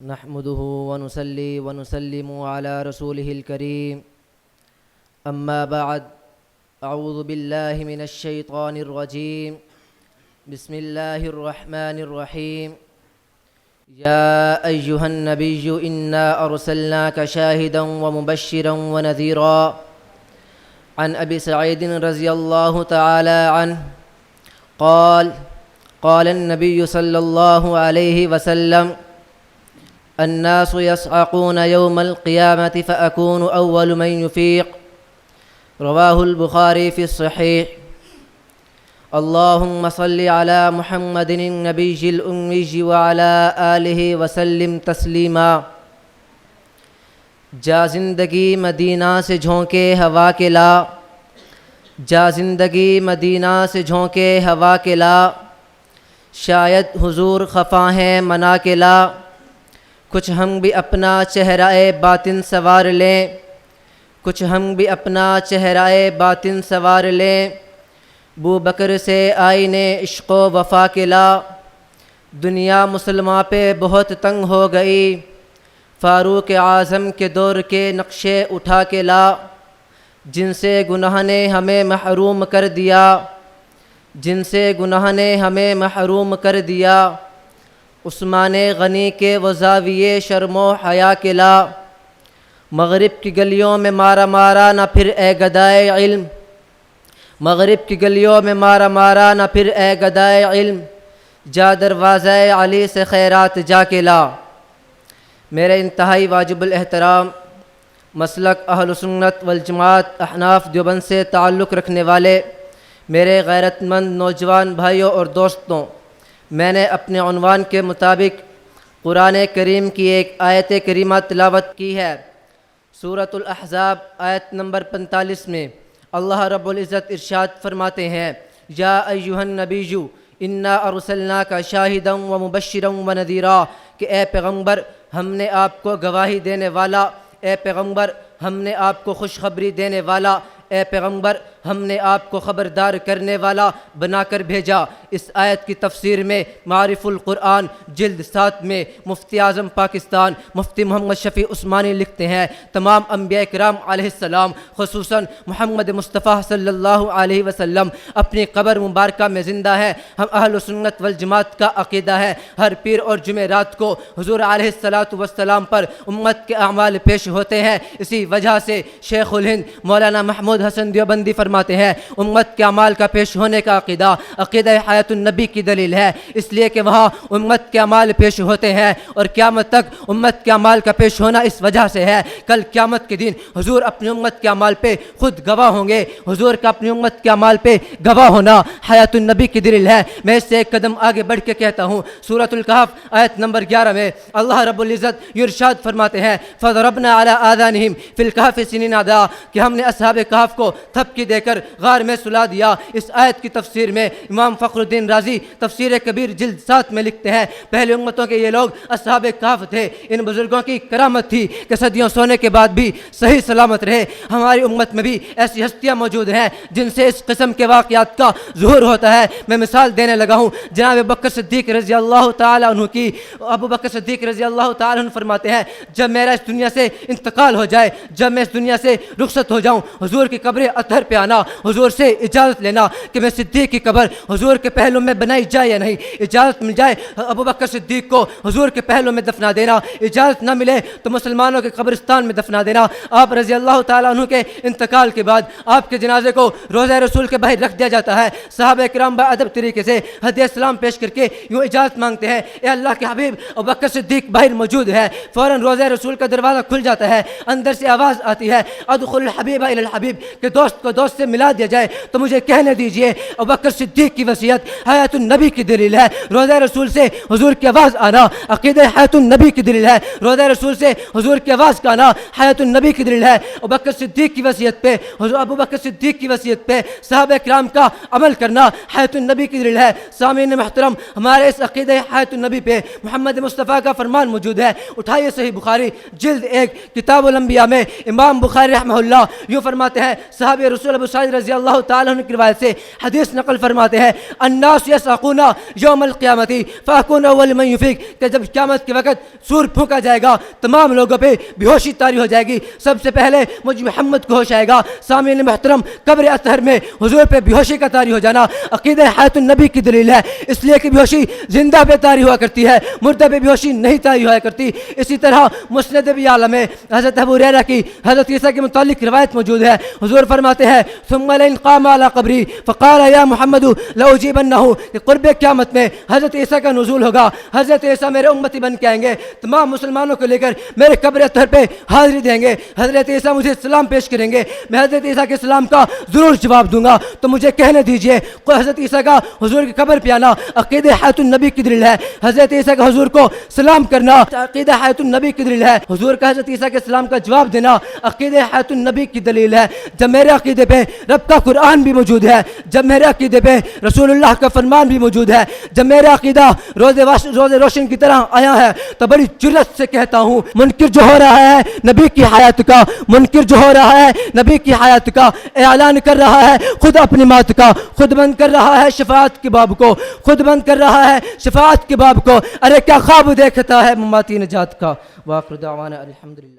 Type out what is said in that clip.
نحمده ونصلي ونسلم على رسوله الكريم أما بعد أعوذ بالله من الشيطان الرجيم بسم الله الرحمن الرحيم يا أيها النبي إنا أرسلناك شاهدا ومبشرا ونذيرا عن أبي سعيد رضي الله تعالى عنه قال النبي صلى الله عليه وسلم الناس يصعقون يوم القيامة فأكون أول من يفيق رواه البخاري في الصحيح اللهم صل على محمد النبي الأمي وعلى آلہ وسلم تسلیما۔ جا زندگی مدینہ سے جھونکے ہوا کے لا، جا زندگی مدینہ سے جھونکے ہوا کے لا، شاید حضور خفا ہیں منا کے لا، کچھ ہم بھی اپنا چہرہ باطن سنوار لیں، کچھ ہم بھی اپنا چہرہ باطن سنوار لیں، بو بکر سے آئینے عشق و وفا کے لا، دنیا مسلمہ پہ بہت تنگ ہو گئی، فاروق اعظم کے دور کے نقشے اٹھا کے لا، جن سے گناہ نے ہمیں محروم کر دیا، جن سے گناہ نے ہمیں محروم کر دیا، عثمان غنی کے وہ زاویے شرم و حیا کے لا، مغرب کی گلیوں میں مارا مارا نہ پھر اے گدائے علم، مغرب کی گلیوں میں مارا مارا نہ پھر اے گدائے علم، جا دروازہ علی سے خیرات جا کے لا۔ میرے انتہائی واجب الاحترام مسلک اہل سنت والجماعت احناف دیوبند سے تعلق رکھنے والے میرے غیرت مند نوجوان بھائیوں اور دوستوں، میں نے اپنے عنوان کے مطابق قرآن کریم کی ایک آیت کریمہ تلاوت کی ہے۔ سورۃ الاحزاب آیت نمبر 45 میں اللہ رب العزت ارشاد فرماتے ہیں، یا ایھا النبی انا ارسلناک شاہدا ومبشرا ونذیرا، کہ اے پیغمبر ہم نے آپ کو گواہی دینے والا، اے پیغمبر ہم نے آپ کو خوشخبری دینے والا، اے پیغمبر ہم نے آپ کو خبردار کرنے والا بنا کر بھیجا۔ اس آیت کی تفسیر میں معارف القرآن جلد 7 میں مفتی اعظم پاکستان مفتی محمد شفیع عثمانی لکھتے ہیں، تمام انبیاء کرام علیہ السلام خصوصاً محمد مصطفیٰ صلی اللہ علیہ وسلم اپنی قبر مبارکہ میں زندہ ہیں۔ ہم اہل سنت والجماعت کا عقیدہ ہے ہر پیر اور جمعرات کو حضور علیہ السلام پر امت کے اعمال پیش ہوتے ہیں۔ اسی وجہ سے شیخ الہند مولانا محمود حسن دیوبندی فرماتے ہیں امت کے اعمال کا پیش ہونے کا عقیدہ عقیدہ حیات النبی کی دلیل ہے، اس لیے کہ وہاں امت کے اعمال پیش ہوتے ہیں اور قیامت تک امت کے اعمال کا پیش ہونا اس وجہ سے ہے، کل قیامت کے دن حضور اپنی امت کے اعمال پہ خود گواہ ہوں گے، حضور کا اپنی امت کے اعمال پہ گواہ ہونا حیات النبی کی دلیل ہے۔ میں اس سے ایک قدم آگے بڑھ کے کہتا ہوں، سورۃ الکہف آیت نمبر 11 میں اللہ رب العزت یہ ارشاد فرماتے ہیں، فَضَرَبْنَا عَلَىٰ آذَانِهِمْ فِي الْكَهْفِ سِنِينَ عَدَدًا، کہ ہم نے اصحاب کہف کو تھپکی دے کر غار میں سلا دیا۔ اس آیت کی تفسیر میں امام فخر الدین رازی تفسیر کبیر جلد 7 میں لکھتے ہیں، پہلے امتوں کے یہ لوگ اصحاب کہف تھے، ان بزرگوں کی کرامت تھی کہ صدیوں سونے کے بعد بھی صحیح سلامت رہے۔ ہماری امت میں بھی ایسی ہستیاں موجود ہیں جن سے اس قسم کے واقعات کا ظہور ہوتا ہے۔ میں مثال دینے لگا ہوں جناب بکر صدیق رضی اللہ تعالیٰ عنہ کی۔ ابو بکر صدیق رضی اللہ تعالیٰ عنہ فرماتے ہیں، جب میرا اس دنیا سے انتقال ہو جائے، جب میں اس دنیا سے رخصت ہو جاؤں، حضور کی قبر اطہر پہ آنا، حضور سے اجازت لینا کہ میں صدیق کی قبر حضور کے پہلو میں بنائی جائے یا نہیں، اجازت مل جائے ابو بکر صدیق کو حضور کے پہلو میں دفنا دینا، اجازت نہ ملے تو مسلمانوں کے قبرستان میں دفنا دینا۔ آپ رضی اللہ تعالیٰ عنہ کے انتقال کے بعد آپ کے جنازے کو روضہ رسول کے باہر رکھ دیا جاتا ہے۔ صحابہ کرام باادب طریقے سے ہدیہ اسلام پیش کر کے یوں اجازت مانگتے ہیں، اے اللہ کے حبیب ابو بکر صدیق باہر موجود ہے۔ فوراً روضہ رسول کا دروازہ کھل جاتا ہے، اندر سے آواز آتی ہے، ادخل الحبیب الی الحبیب، کہ دوست کو دوست سے ملا دیا جائے تو مجھے کہنے دیجئے ابو بکر صدیق کی وصیت حیات النبی کی دلیل ہے۔ روضہ رسول سے حضور کی آواز آنا عقیدہ حیات النبی کی دلیل ہے، روضہ رسول سے حضور کی آواز کا آنا حیات النبی کی دلیل ہے۔ ابو بکر صدیق کی وصیت پہ ابو بکر صدیق کی وصیت پہ صحابہ کرام کا عمل کرنا حیات النبی کی دلیل ہے۔ سامعین محترم، ہمارے اس عقیدہ حیات النبی پہ محمد مصطفیٰ کا فرمان موجود ہے۔ اٹھائیے صحیح بخاری جلد 1 کتاب الانبیاء میں امام بخاری رحمہ اللہ یوں فرماتے ہیں، صحابی رسول ابو سعید رضی اللہ تعالیٰ عنہ کی روایت سے حدیث نقل فرماتے ہیں الناس یصعقون یوم القیامت فاکون اول من یفیق، کہ جب قیامت کے وقت سور پھونکا جائے گا تمام لوگوں پہ بے ہوشی طاری ہو جائے گی، سب سے پہلے مجھ محمد کو ہوش آئے گا۔ سامعین محترم، قبر اطہر میں حضور پہ بے ہوشی کا طاری ہو جانا عقیدہ حیات النبی کی دلیل ہے، اس لیے کہ بے ہوشی زندہ پہ طاری ہوا کرتی ہے، مردہ پہ بے ہوشی نہیں طاری ہوا کرتی۔ اسی طرح مسند ابی یعلا میں حضرت ابو ہریرہ کی حضرت عیسیٰ کے متعلق روایت موجود ہے، حضور فرماتے ہیں ثم لئن قام علی قبری فقال یا محمد لاجیبنہ، کہ قرب قیامت میں حضرت عیسیٰ کا نزول ہوگا، حضرت عیسیٰ میرے امتی بن کے آئیں گے، تمام مسلمانوں کو لے کر میرے قبر اطہر پہ حاضری دیں گے، حضرت عیسیٰ مجھے سلام پیش کریں گے، میں حضرت عیسیٰ کے سلام کا ضرور جواب دوں گا، تو مجھے کہنے دیجئے حضرت عیسیٰ کا حضور کی قبر پہ آنا عقیدہ حیات النبی کی دلیل ہے، حضرت عیسیٰ کا حضور کو سلام کرنا عقیدہ حیات النبی کی دلیل ہے، حضور کا حضرت عیسیٰ کے سلام کا جواب دینا عقیدہ حیات النبی کی دلیل ہے۔ جب میرے عقیدے پہ رب کا قرآن بھی موجود ہے، جب میرے عقیدے پہ رسول اللہ کا فرمان بھی موجود ہے، جب میرا عقیدہ روز روشن کی طرح آیا ہے، تو بڑی جرأت سے کہتا ہوں منکر جو ہو رہا ہے نبی کی حیات کا، منکر جو ہو رہا ہے نبی کی حیات کا، اعلان کر رہا ہے خود اپنی مات کا، خود بند کر رہا ہے شفاعت کے باب کو، خود بند کر رہا ہے شفاعت کے باب کو، ارے کیا خواب دیکھتا ہے مماتی نجات کا۔ وآخر دعوانا الحمدللہ۔